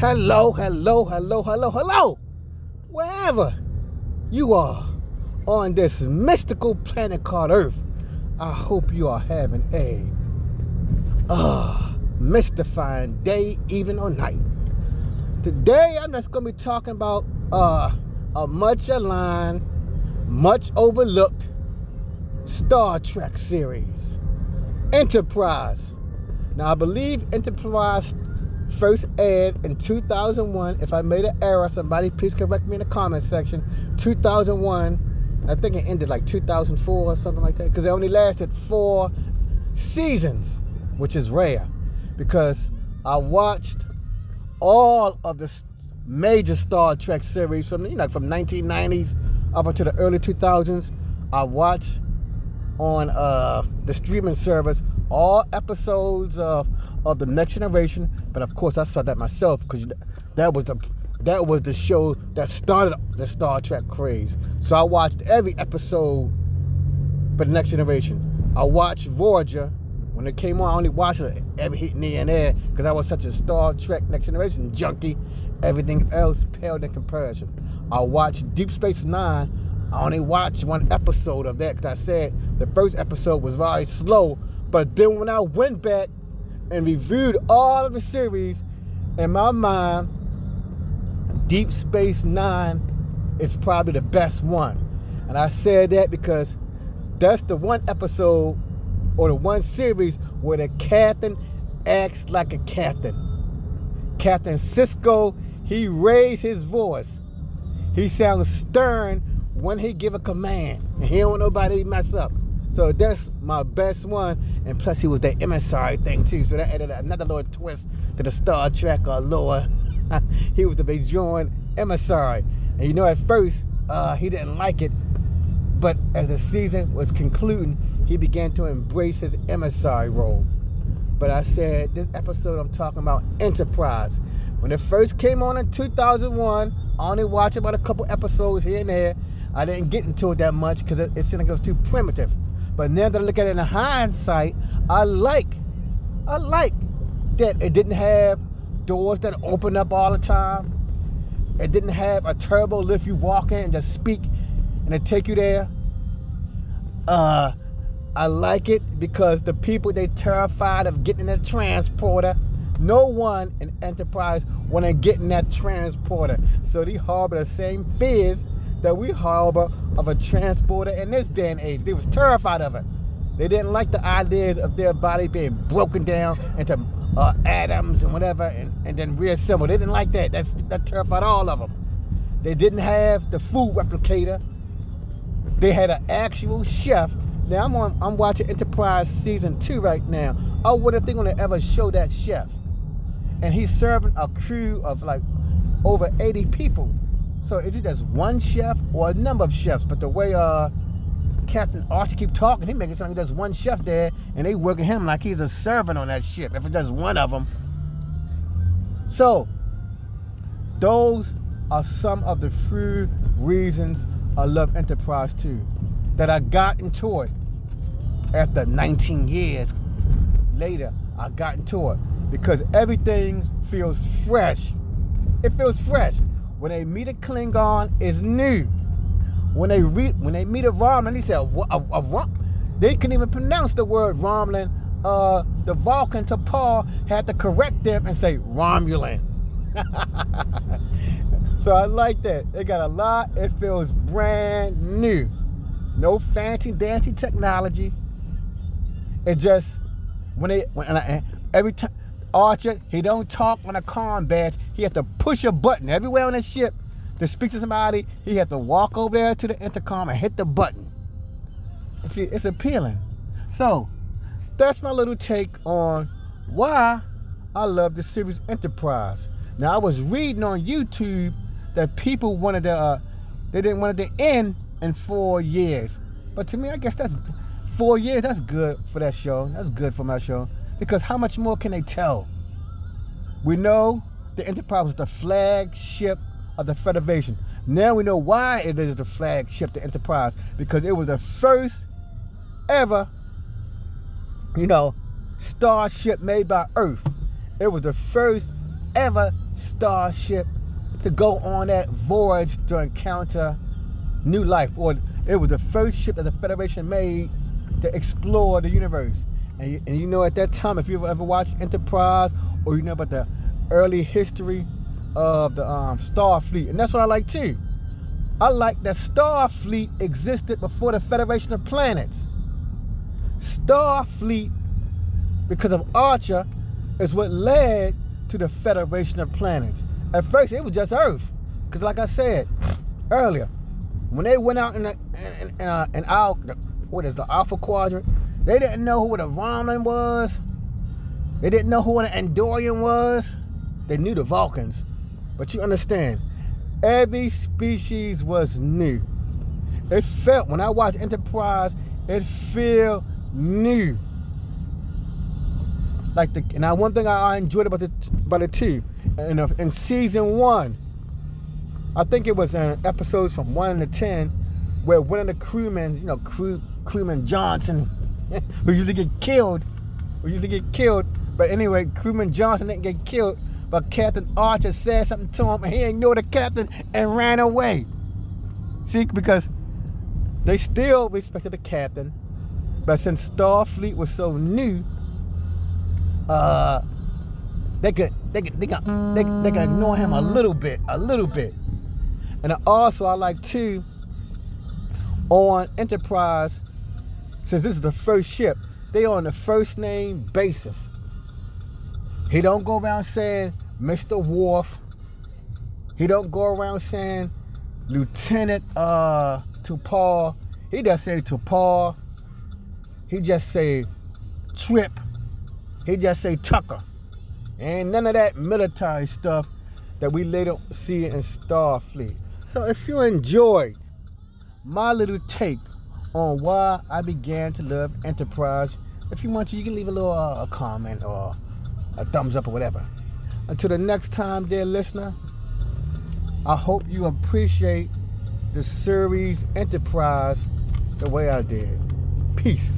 Hello, hello, hello, hello, hello. Wherever you are on this mystical planet called Earth, I hope you are having a mystifying day, evening, or night. Today, I'm just going to be talking about a much aligned, much overlooked Star Trek series, Enterprise. Now, I believe Enterprise first aired in 2001. If I made an error, somebody please correct me in the comment section. 2001. I think it ended like 2004 or something like that, because it only lasted 4 seasons, which is rare, because I watched all of the major Star Trek series from 1990s up until the early 2000s. I watched on the streaming service all episodes of the Next Generation, but of course I saw that myself because that was the show that started the Star Trek craze. So I watched every episode for the Next Generation. I watched Voyager when it came on. I only watched it every hit in and there because I was such a Star Trek Next Generation junkie. Everything else paled in comparison. I watched Deep Space Nine. I only watched 1 episode of that because I said the first episode was very slow. But then when I went back and reviewed all of the series, in my mind, Deep Space Nine is probably the best one. And I said that because that's the one episode or the one series where the captain acts like a captain. Captain Sisko, he raised his voice. He sounds stern when he give a command. And he don't want nobody to mess up. So that's my best one. And plus he was that emissary thing too. So that added another little twist to the Star Trek lore. He was the Bajoran emissary. And at first he didn't like it. But as the season was concluding, he began to embrace his emissary role. But I said, this episode I'm talking about, Enterprise. When it first came on in 2001, I only watched about a couple episodes here and there. I didn't get into it that much because it seemed like it was too primitive. But now that I look at it in hindsight, I like that it didn't have doors that open up all the time. It didn't have a turbo lift you walk in and just speak and it take you there. I like it because the people, they terrified of getting in that transporter. No one in Enterprise want to get in that transporter. So they harbor the same fears that we harbor of a transporter in this day and age. They was terrified of it. They didn't like the ideas of their body being broken down into atoms and whatever and then reassembled. They didn't like that. That terrified all of them. They didn't have the food replicator. They had an actual chef. Now I'm watching Enterprise season 2 right now. I wouldn't think they're gonna ever show that chef. And he's serving a crew of like over 80 people. So is it just one chef or a number of chefs? But the way Captain Archer keep talking, he making it sound like there's one chef there and they working him like he's a servant on that ship, if it's just one of them. So those are some of the few reasons I love Enterprise 2. That I got into it after 19 years later. I got into it because everything feels fresh. It feels fresh. When they meet a Klingon, it's new. When they meet a Romulan, he said they couldn't even pronounce the word Romulan. The Vulcan T'Pol had to correct them and say Romulan. So I like that. They got a lot. It feels brand new. No fancy dancy technology. It just every time Archer, he don't talk on a combat. He has to push a button everywhere on the ship to speak to somebody. He has to walk over there to the intercom and hit the button. See, it's appealing. So that's my little take on why I love the series Enterprise. Now I was reading on YouTube that people wanted they didn't want it to end in 4 years. But to me, I guess that's 4 years. That's good for that show. That's good for my show. Because how much more can they tell? We know the Enterprise was the flagship of the Federation. Now we know why it is the flagship, the Enterprise. Because it was the first ever, starship made by Earth. It was the first ever starship to go on that voyage to encounter new life. Or it was the first ship that the Federation made to explore the universe. And you know, at that time, if you ever watched Enterprise, or you know about the early history of the Starfleet, and that's what I like too. I like that Starfleet existed before the Federation of Planets. Starfleet, because of Archer, is what led to the Federation of Planets. At first, it was just Earth, because like I said earlier, when they went out in the Alpha Quadrant, they didn't know who the Romulan was. They didn't know who the Andorian was. They knew the Vulcans, but you understand, every species was new. It felt, when I watched Enterprise, it felt new. Like one thing I enjoyed about it too, in season 1, I think it was in episodes from 1 to 10, where one of the crewmen, you know, crewman Johnson, who usually get killed, but anyway, crewman Johnson didn't get killed, but Captain Archer said something to him, and he ignored the captain and ran away. See, because they still respected the captain, but since Starfleet was so new, they could ignore him a little bit. And also, I like too, on Enterprise, since this is the first ship, they on the first name basis. He don't go around saying Mr. Worf. He don't go around saying Lieutenant T'Pol. He just say T'Pol. He just say Trip. He just say Tucker. And none of that military stuff that we later see in Starfleet. So if you enjoyed my little take on why I began to love Enterprise, if you want to, you can leave a little a comment or a thumbs up or whatever. Until the next time, dear listener, I hope you appreciate the series Enterprise the way I did. Peace.